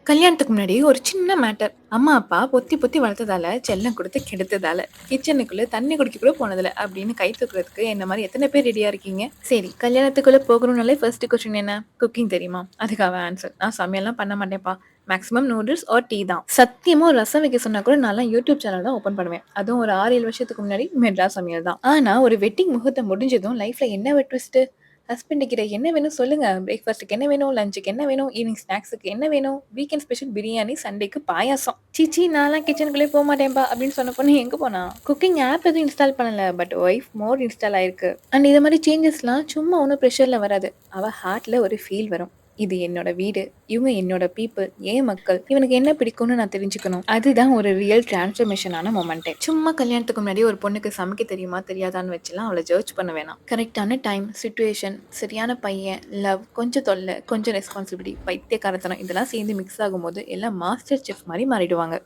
கல்யாணத்துக்கு முன்னாடி ஒரு சின்ன மேட்டர். அம்மா, அப்பா பொத்தி பொத்தி வளர்த்ததால, செல்லம் குடுத்து கெடுத்ததால, கிச்சனுக்குள்ள தண்ணி குடிக்க கூட போனதில்ல அப்படின்னு கை தூக்குறதுக்கு என்ன மாரி எத்தன பேர் ரெடியா இருக்கீங்க? சரி, கல்யாணத்துக்குள்ள போகணும்னாலே ஃபர்ஸ்ட் கொஸ்டின் என்ன? குக்கிங் தெரியுமா? அதுக்கு அவ ஆன்சர், நான் சமையல்லாம் பண்ண மாட்டேன்ப்பா. மேக்ஸிமம் நூடுல்ஸ் ஆர் டீ தான். சத்தியமா ஒரு ரசம் வைக்க சொன்னா கூட நான்லாம் யூடியூப் சேனல் தான் ஓப்பன் பண்ணுவேன். அதுவும் ஒரு 6, 7 வருஷத்துக்கு முன்னாடி மெட்ராஸ் சமையல் தான். ஆனா ஒரு வெட்டிங் முகூர்த்தம் முடிஞ்சதும் லைஃப்ல என்ன ஒரு ட்விஸ்ட்? ஹஸ்பண்ட் கிட்ட என்ன வேணும் சொல்லுங்க. பிரேக்ஃபாஸ்ட்க்கு என்ன வேணும்? லஞ்சுக்கு என்ன வேணும்? ஈவினிங் ஸ்நாக்ஸுக்கு என்ன வேணும்? வீக்கெண்ட் ஸ்பெஷல் பிரியாணி, சண்டேக்கு பாயாசம். சீ நான்லாம் கிச்சனுக்குள்ளே போமாட்டேன்ப்பா அப்படின்னு சொன்ன பொண்ணு எங்க போனா? குக்கிங் ஆப் எதுவும் இன்ஸ்டால் பண்ணல. பட் ஒய்ஃப் மோட் இன்ஸ்டால் ஆயிருக்கு. அண்ட் இது மாரி சேஞ்சஸ்லாம் சும்மா ஒண்ணும் ப்ரெஷர்ல வராது. அவ ஹார்ட்ல ஒரு ஃபீல் வரும். இது என்னோட வீடு. இவங்க என்னோட பீப்பிள். என் மக்கள். இவனுக்கு என்ன பிடிக்கும்னு நான் தெரிஞ்சுக்கணும். அதுதான் ஒரு ரியல் டிரான்ஸ்ஃபர்மேஷனான மொமெண்ட்டே. சும்மா கல்யாணத்துக்கு முன்னாடி ஒரு பொண்ணுக்கு சமைக்க தெரியுமா தெரியாதான்னு வச்சுலாம் அவளை ஜட்ஜ் பண்ண வேணாம். கரெக்டான டைம், சிச்சுவேஷன், சரியான பையன், லவ், கொஞ்சம் தொல்லை, கொஞ்சம் ரெஸ்பான்சிபிலிட்டி, பைத்தியக்காரத்தனம் இதெல்லாம் சேர்ந்து மிக்ஸ் ஆகும்போது எல்லாம் மாஸ்டர் செஃப் மாதிரி மாறிடுவாங்க.